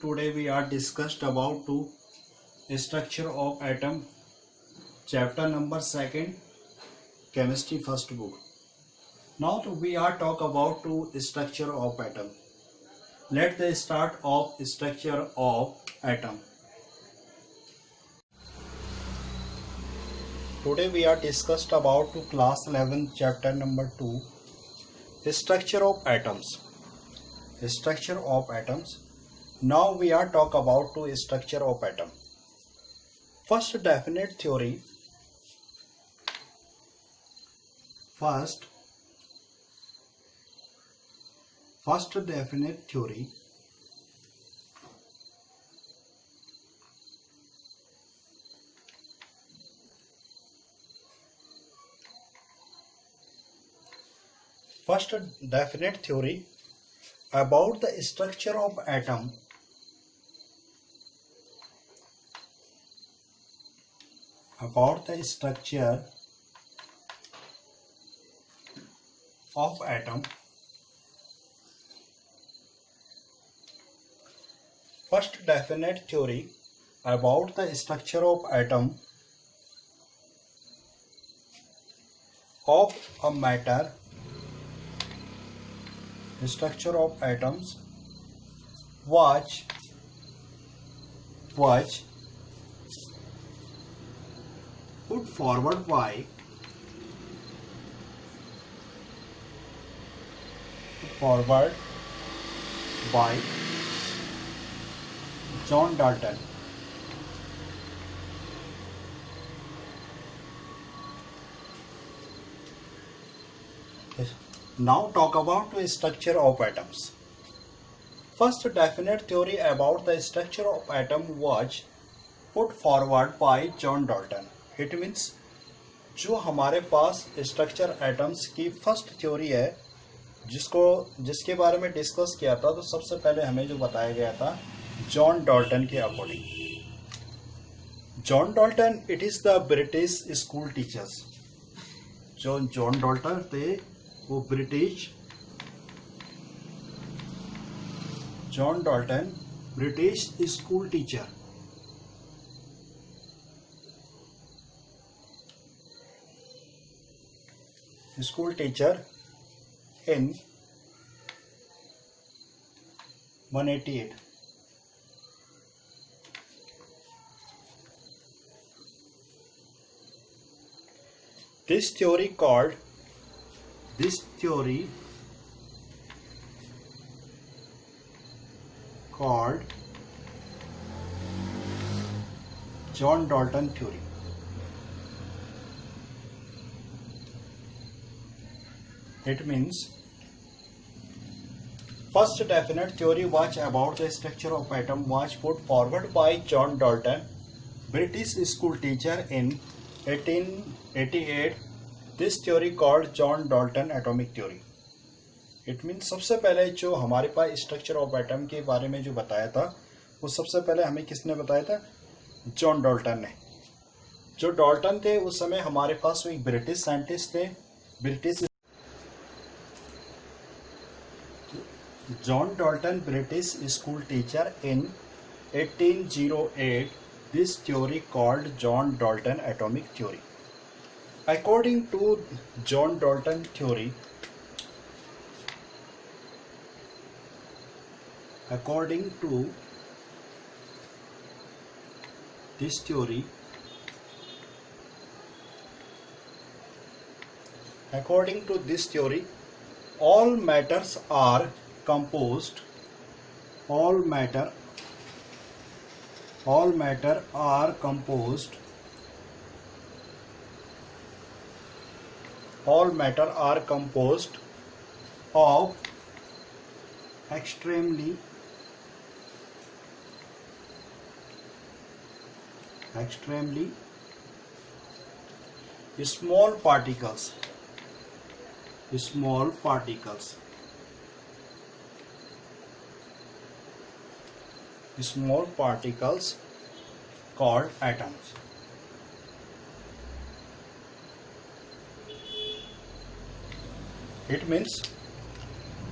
Today we are discussed about to structure of atom, chapter number 2, chemistry first book. Now we are talk about to structure of atom. Let the start of structure of atom. Today we are discussed about to class 11 chapter number 2, structure of atoms. Structure of atoms. Now we are talk about to structure of atom. First definite theory. First definite theory. First definite theory about the structure of atom. About the structure of atom. First definite theory about the structure of atom of a matter. Structure of atoms was put forward by John Dalton. Now talk about the structure of atoms. First definite theory about the structure of atom was put forward by John Dalton. It means जो हमारे पास structure atoms की first theory है जिसके बारे में discuss किया था, तो सबसे पहले हमें जो बताया गया था जॉन डाल्टन के according. John Dalton it is the British school teachers. जो जॉन डाल्टन थे वो John Dalton British school teacher. School teacher in 188. This theory called John Dalton theory. It means first definite theory was about the structure of atom was put forward by John Dalton, British school teacher in 1888. This theory called John Dalton atomic theory. It means सबसे पहले जो हमारे पास structure of atom के बारे में जो बताया था वो सबसे पहले हमें किसने बताया था? जॉन डाल्टन ने. जो डाल्टन थे उस समय हमारे पास वो एक ब्रिटिश साइंटिस्ट थे. John Dalton, British school teacher in 1808. This theory called John Dalton atomic theory. According to John Dalton theory, according to this theory, all matters are composed. All matter are composed of extremely small particles called atoms. It means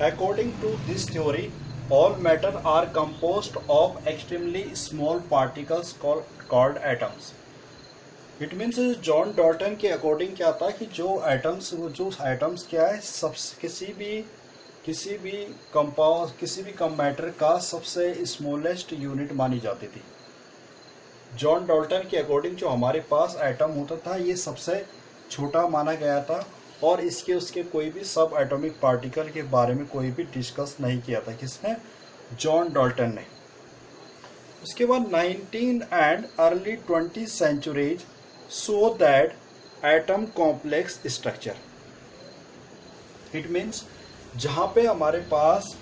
according to this theory all matter are composed of extremely small particles called atoms. It means John Dalton के according क्या था कि जो atoms क्या है, सब किसी भी मैटर का सबसे स्मॉलेस्ट यूनिट मानी जाती थी. जॉन डॉल्टन के अकॉर्डिंग जो हमारे पास एटम होता था ये सबसे छोटा माना गया था और उसके कोई भी सब एटॉमिक पार्टिकल के बारे में कोई भी डिस्कस नहीं किया था. किसने? जॉन डॉल्टन ने. उसके बाद 19 and early 20th centuries show that atom complex structure. It means जहाँ पे हमारे पास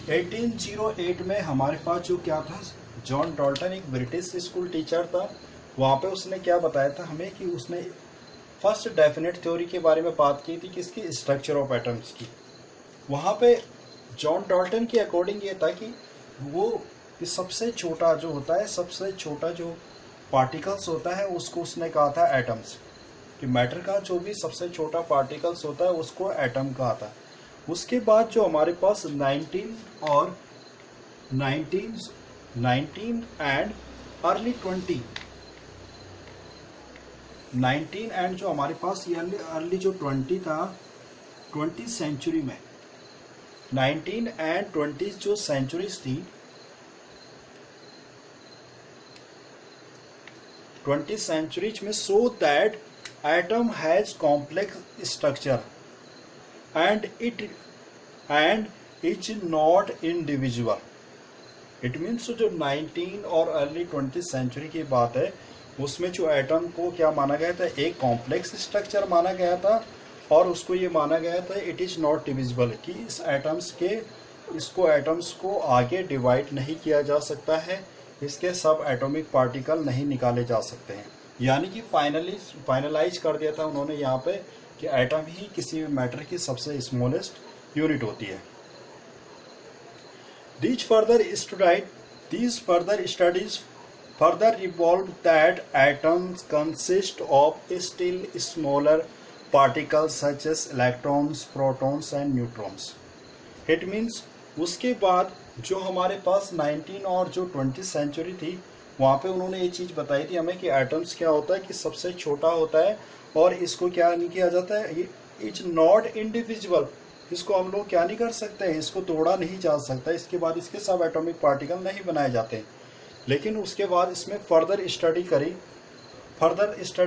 1808 में हमारे पास जो क्या था, जॉन डॉल्टन एक ब्रिटिश स्कूल टीचर था. वहाँ पे उसने क्या बताया था हमें कि उसने फर्स्ट डेफिनेट थ्योरी के बारे में बात की थी, किसकी? स्ट्रक्चर ऑफ एटम्स की. वहाँ पे जॉन डॉल्टन के अकॉर्डिंग ये था कि वो सबसे छोटा जो होता है, सबसे छोटा जो पार्टिकल्स होता है उसको उसने कहा था एटम्स. कि मैटर का जो भी सबसे छोटा पार्टिकल्स होता है उसको एटम कहा था. उसके बाद जो हमारे पास 19 एंड अर्ली 19 एंड जो हमारे पास ये अर्ली जो 20 था, 20th सेंचुरी में 19 एंड 20 जो सेंचुरीज थी, 20th सेंचुरीज में show that atom has complex structure and is not individual. It means जो 19 और अर्ली 20th सेंचुरी की बात है उसमें जो एटम को क्या माना गया था, एक कॉम्प्लेक्स स्ट्रक्चर माना गया था और उसको ये माना गया था इट इज़ नॉट डिविजिबल, कि एटम्स को आगे डिवाइड नहीं किया जा सकता है, इसके सब एटॉमिक पार्टिकल नहीं निकाले जा सकते हैं. यानी कि फाइनलाइज कर दिया था उन्होंने यहाँ पे कि एटम ही किसी भी मैटर की सबसे स्मॉलेस्ट यूनिट होती है. These further studies further evolved that atoms consist of still smaller particles such as electrons, protons and neutrons. It means उसके बाद जो हमारे पास 19 और जो 20th सेंचुरी थी वहाँ पे उन्होंने ये चीज़ बताई थी हमें कि एटम्स क्या होता है कि सबसे छोटा होता है और इसको क्या नहीं किया जाता है, इट्स नॉट इंडिविजुअल. इसको हम लोग क्या नहीं कर सकते हैं, इसको तोड़ा नहीं जा सकता. इसके बाद इसके सब एटॉमिक पार्टिकल नहीं बनाए जाते. लेकिन उसके बाद इसमें फर्दर स्टडी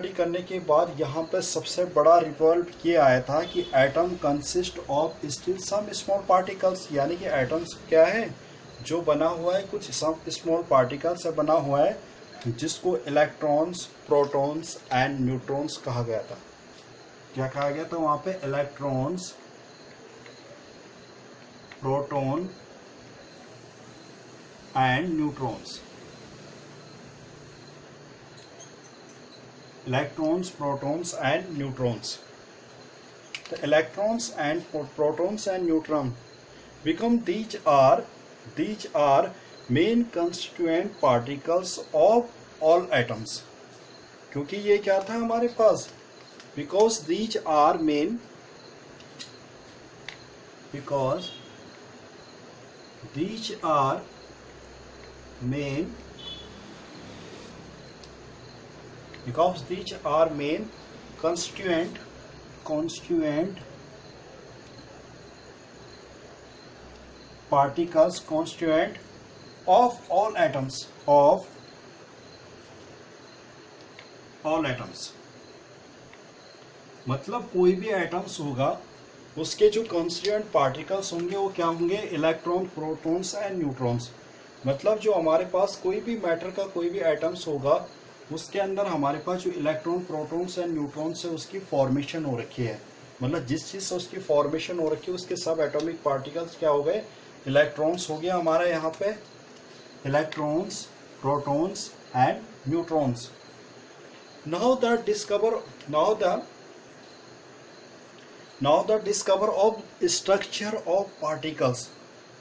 करने के बाद यहाँ पे सबसे बड़ा रिजल्ट ये आया था कि atom consist of still some small particles. यानी कि एटम्स क्या है, जो बना हुआ है कुछ सम स्मॉल पार्टिकल से बना हुआ है जिसको इलेक्ट्रॉन्स, प्रोटॉन्स एंड न्यूट्रॉन्स कहा गया था. क्या कहा गया था वहाँ पे? Electrons, proton and neutrons. Electrons, protons and neutrons. The electrons and protons and neutrons these are main constituent particles of all atoms. क्योंकि ये क्या था हमारे पास? Because these are main constituent particles constituent of all atoms मतलब कोई भी atoms होगा उसके जो कॉन्स्टिट्यूएंट पार्टिकल्स होंगे वो क्या होंगे? Electron, protons and neutrons. मतलब जो हमारे पास कोई भी मैटर का कोई भी एटम्स होगा उसके अंदर हमारे पास जो इलेक्ट्रॉन, प्रोटॉन्स एंड न्यूट्रॉन्स है उसकी फॉर्मेशन हो रखी है. मतलब जिस चीज़ से उसकी फॉर्मेशन हो रखी है उसके सब एटॉमिक पार्टिकल्स क्या हो गए? इलेक्ट्रॉन्स हो गया हमारा यहाँ पे, electrons, protons and neutrons. Now the discover of structure of particles.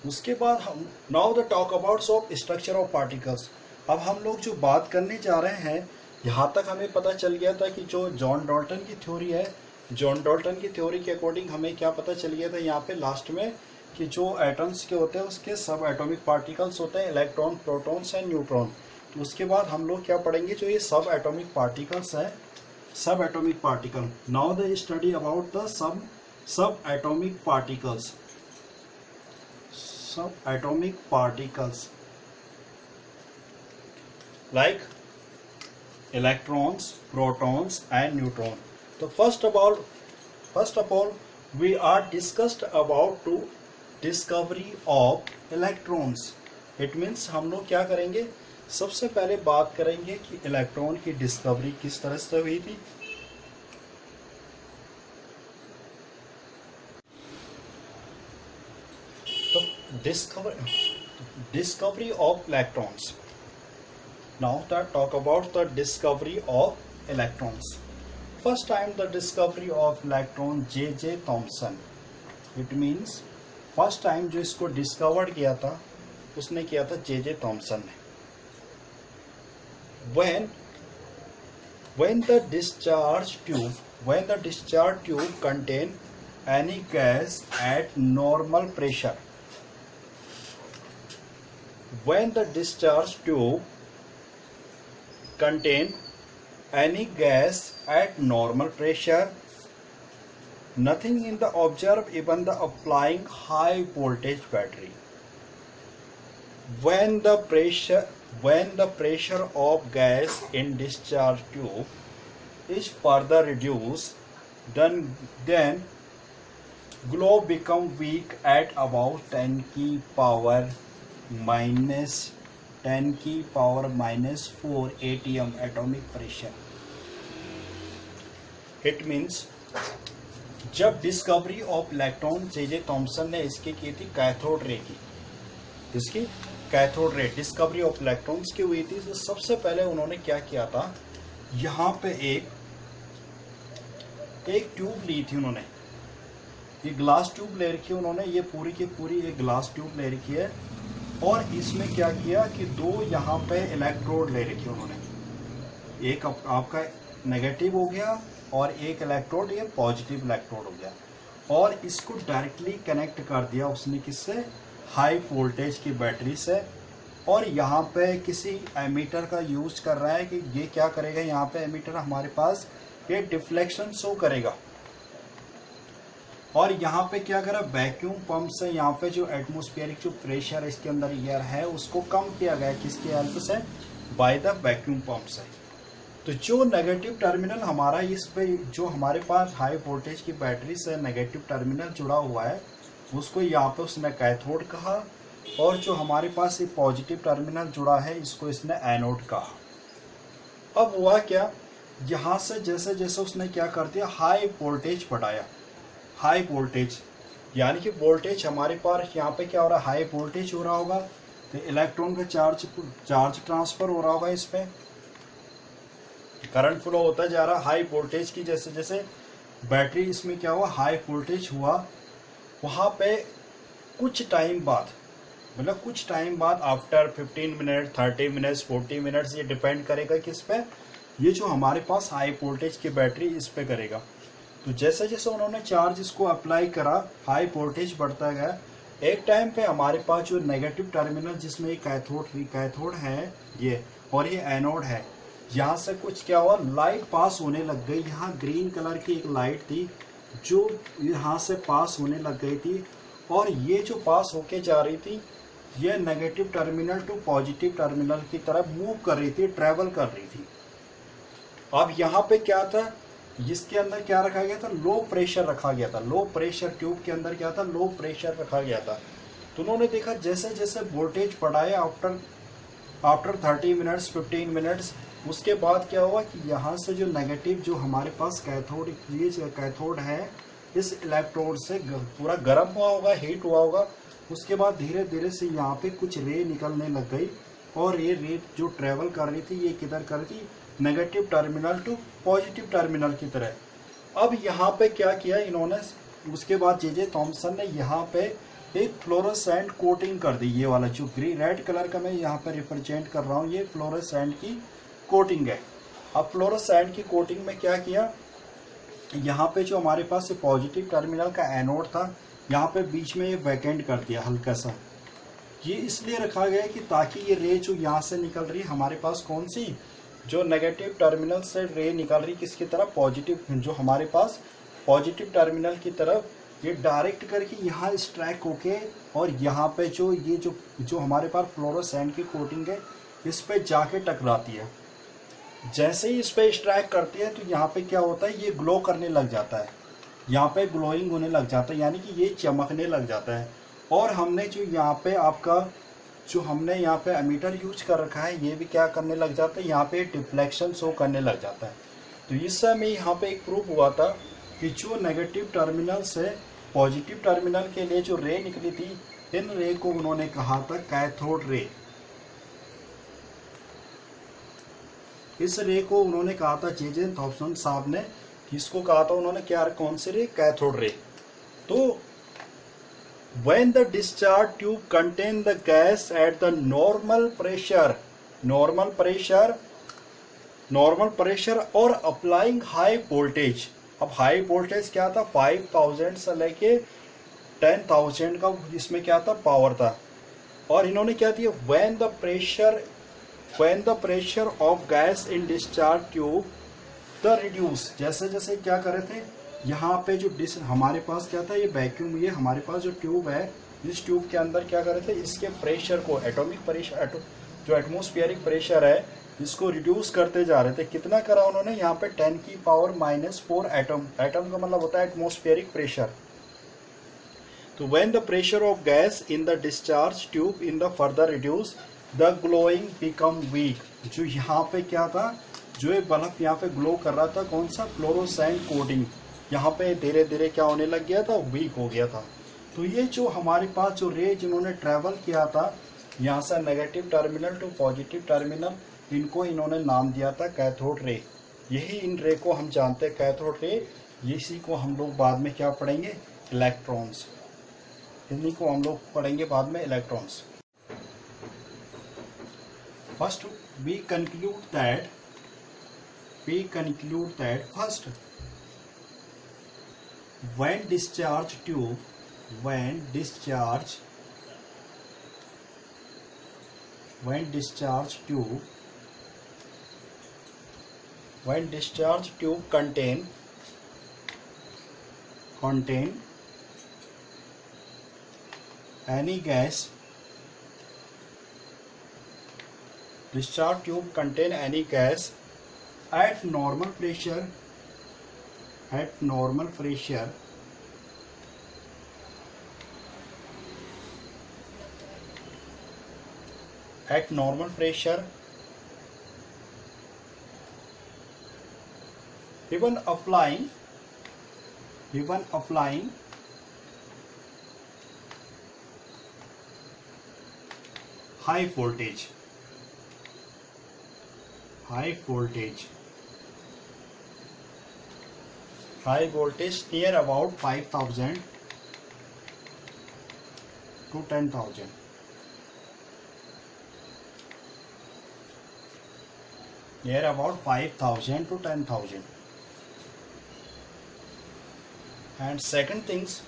उसके बाद हम now the talk about of structure of particles. अब हम लोग जो बात करने जा रहे हैं, यहाँ तक हमें पता चल गया था कि जो जॉन डॉल्टन की थ्योरी है, जॉन डॉल्टन की थ्योरी के अकॉर्डिंग हमें क्या पता चल गया था यहाँ पे लास्ट में कि जो एटम्स के होते हैं उसके सब एटॉमिक पार्टिकल्स होते हैं, इलेक्ट्रॉन, प्रोटॉन्स एंड न्यूट्रॉन। तो उसके बाद हम लोग क्या पढ़ेंगे, जो ये सब एटॉमिक पार्टिकल्स है, sub atomic particle. Now the study about the sub atomic particles. Sub atomic particles like electrons, protons and neutron. So first of all we are discussed about to discovery of electrons. It means हम लोग क्या करेंगे, सबसे पहले बात करेंगे कि electron की डिस्कवरी किस तरह से हुई थी। तो discovery of electrons. Now talk about the discovery of electrons. First time the discovery of electron J.J. Thomson. It means first time जो इसको डिस्कवर किया था उसने किया था J.J. Thomson ने। When the discharge tube contain any gas at normal pressure. When the discharge tube contain any gas at normal pressure, nothing in the observe even the applying high voltage battery. When the pressure of gas in discharge tube is further reduced, then globe become weak at about 10 की power minus 4 atm atomic pressure. It means जब discovery of electron J.J. Thomson ने इसकी की थी cathode ray की, इसकी cathode ray discovery of electrons की हुई थी। तो सबसे पहले उन्होंने क्या किया था, यहाँ पे एक ट्यूब ली थी उन्होंने, ये ग्लास ट्यूब ले रखी है उन्होंने, ये पूरी की पूरी एक ग्लास ट्यूब ले रखी है और इसमें क्या किया कि दो यहाँ पे इलेक्ट्रोड ले रखी उन्होंने, एक आपका नेगेटिव हो गया और एक इलेक्ट्रोड ये पॉजिटिव इलेक्ट्रोड हो गया, और इसको डायरेक्टली कनेक्ट कर दिया उसने किससे, हाई वोल्टेज की बैटरी से। और यहाँ पे किसी एमीटर का यूज कर रहा है कि ये क्या करेगा, यहाँ पे एमीटर हमारे पास ये डिफ्लेक्शन शो करेगा, और यहाँ पे क्या करा, वैक्यूम पंप से यहाँ पे जो एटमॉस्फेरिक जो प्रेशर इसके अंदर एयर है उसको कम किया गया, किसकी हेल्प से, बाय द वैक्यूम पंप से। तो जो नेगेटिव टर्मिनल हमारा इस पे, जो हमारे पास हाई वोल्टेज की बैटरी से नेगेटिव टर्मिनल जुड़ा हुआ है उसको यहाँ पे उसने कैथोड कहा, और जो हमारे पास ये पॉजिटिव टर्मिनल जुड़ा है इसको इसने एनोड कहा। अब हुआ क्या, यहाँ से जैसे जैसे उसने क्या कर दिया, हाई वोल्टेज बढ़ाया, हाई वोल्टेज यानी कि वोल्टेज हमारे पास यहाँ पे क्या हो रहा है, हाई वोल्टेज हो रहा होगा, तो इलेक्ट्रॉन का चार्ज ट्रांसफर हो रहा होगा, इस पे करंट फ्लो होता जा रहा, हाई वोल्टेज की जैसे जैसे बैटरी इसमें क्या हुआ, हाई वोल्टेज हुआ, वहाँ पे कुछ टाइम बाद, मतलब कुछ टाइम बाद आफ्टर 15 मिनट, 30 मिनट्स, 40 मिनट्स, ये डिपेंड करेगा किस पे, ये जो हमारे पास हाई वोल्टेज की बैटरी इस पे करेगा। तो जैसे जैसे उन्होंने चार्ज इसको अप्लाई करा, हाई वोल्टेज बढ़ता गया, एक टाइम पे हमारे पास जो नेगेटिव टर्मिनल जिसमें ये कैथोड है ये, और ये एनोड है, यहाँ से कुछ क्या हुआ, लाइट पास होने लग गई। यहाँ ग्रीन कलर की एक लाइट थी जो यहाँ से पास होने लग गई थी, और ये जो पास होके जा रही थी ये negative terminal to positive terminal की तरफ मूव कर रही थी, ट्रेवल कर रही थी। अब यहाँ पे क्या था, इसके अंदर क्या रखा गया था, लो प्रेशर रखा गया था, लो प्रेशर ट्यूब के अंदर क्या था, लो प्रेशर रखा गया था। तो उन्होंने देखा जैसे जैसे वोल्टेज बढ़ाया आफ्टर 30 मिनट्स, 15 मिनट्स, उसके बाद क्या हुआ कि यहाँ से जो नेगेटिव जो हमारे पास कैथोड है, इस इलेक्ट्रोड से पूरा गर्म हुआ होगा, हीट हुआ होगा, उसके बाद धीरे धीरे से यहाँ पे कुछ रे निकलने लग गई, और ये रे जो ट्रेवल कर रही थी ये किधर कर रही थी, negative terminal to positive terminal की तरह। अब यहाँ पे क्या किया इन्होंने, उसके बाद J.J. थॉमसन ने यहाँ पे एक फ्लोरोसेंट कोटिंग कर दी, ये वाला जो रेड कलर का मैं यहाँ पे रिप्रेजेंट कर रहा हूँ, ये फ्लोरोसेंट की कोटिंग है। अब फ्लोरोसेंट की कोटिंग में क्या किया, यहाँ पे जो हमारे पास पॉजिटिव टर्मिनल का एनोड था यहाँ पे बीच में ये वैकेंट कर दिया हल्का सा। ये इसलिए रखा गया है कि ताकि ये रे जो यहाँ से निकल रही है हमारे पास कौन सी, जो नेगेटिव टर्मिनल से रे निकल रही किसकी तरफ, पॉजिटिव, जो हमारे पास पॉजिटिव टर्मिनल की तरफ ये डायरेक्ट करके यहाँ स्ट्राइक होके और यहाँ पे जो ये जो हमारे पास फ्लोरोसेंट की कोटिंग है इस पे जाके टकराती है। जैसे ही इस पे स्ट्राइक करती है तो यहाँ पे क्या होता है, ये ग्लो करने लग जाता है, यहाँ पे ग्लोइंग होने लग जाता है, यानी कि ये चमकने लग जाता है। और हमने जो यहाँ पे आपका जो हमने यहाँ पे एमीटर यूज कर रखा है ये भी क्या करने लग जाता है, यहाँ पे डिफ्लेक्शन शो करने लग जाता है। तो इस समय यहाँ पे एक प्रूफ हुआ था कि जो नेगेटिव टर्मिनल से पॉजिटिव टर्मिनल के लिए जो रे निकली थी, इन रे को उन्होंने कहा था कैथोड रे। इस रे को उन्होंने कहा था जे थॉम्सन साहब ने, इसको कहा था उन्होंने क्या, कौन से रे, कैथोड रे। तो when the discharge tube contain the gas at the normal pressure और applying high voltage, अब हाई वोल्टेज क्या था, 5000 से लेके 10,000 का इसमें क्या था, पावर था। और इन्होंने क्या दिया, when the pressure of gas in discharge tube the reduce, जैसे जैसे क्या कर रहे थे, यहाँ पे जो हमारे पास क्या था, ये वैक्यूम, ये हमारे पास जो ट्यूब है, इस ट्यूब के अंदर क्या कर रहे थे, इसके प्रेशर को, एटॉमिक प्रेशर, जो एटमॉस्फेरिक प्रेशर है इसको रिड्यूस करते जा रहे थे। कितना करा उन्होंने, यहाँ पे 10⁻⁴ एटम, एटम का मतलब होता है एटमॉस्फेरिक प्रेशर। तो when the pressure of gas in the discharge tube in the further reduce the glowing become weak, जो यहाँ पे क्या था, जो ये बल्ब यहाँ पे ग्लो कर रहा था, कौन सा, फ्लोरोसेंट कोटिंग, यहाँ पे धीरे धीरे क्या होने लग गया था, वीक हो गया था। तो ये जो हमारे पास जो रे जिन्होंने ट्रेवल किया था यहाँ से negative terminal to positive terminal, इनको इन्होंने नाम दिया था कैथोड रे। यही इन रे को हम जानते हैं कैथोड रे। इसी को हम लोग बाद में क्या पढ़ेंगे, इलेक्ट्रॉन्स, इन्हीं को हम लोग पढ़ेंगे बाद में, electrons. First we conclude that first, when discharge tube contain any gas, discharge tube contain any gas at normal pressure, even applying high voltage near about 5,000 to 10,000. Near about 5,000 to 10,000. And second things,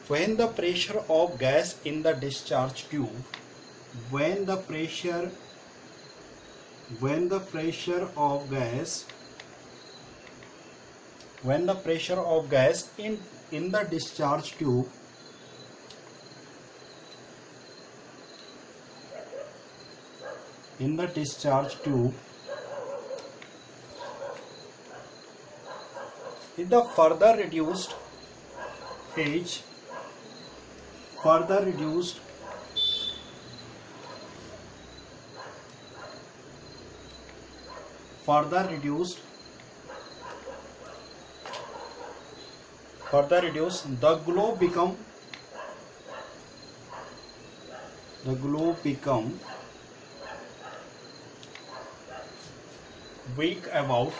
when the pressure of gas in the discharge tube, when the pressure of gas in the discharge tube in the further reduced age, further reduced the glow become weak about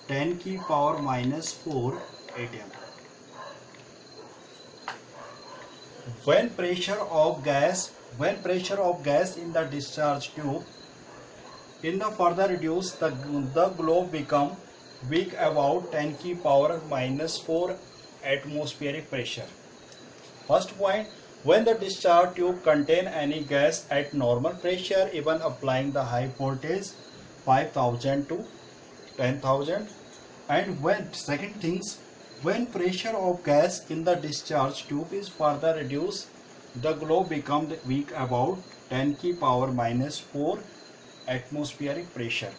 10⁻⁴ atm. When pressure of gas in the discharge tube In the further reduce, the globe become weak about 10 की power -4 atmospheric pressure. First point, when the discharge tube contain any gas at normal pressure, even applying the high voltage 5000 to 10,000, and when second things, when pressure of gas in the discharge tube is further reduced, the globe becomes weak about 10 की power -4 atmospheric pressure.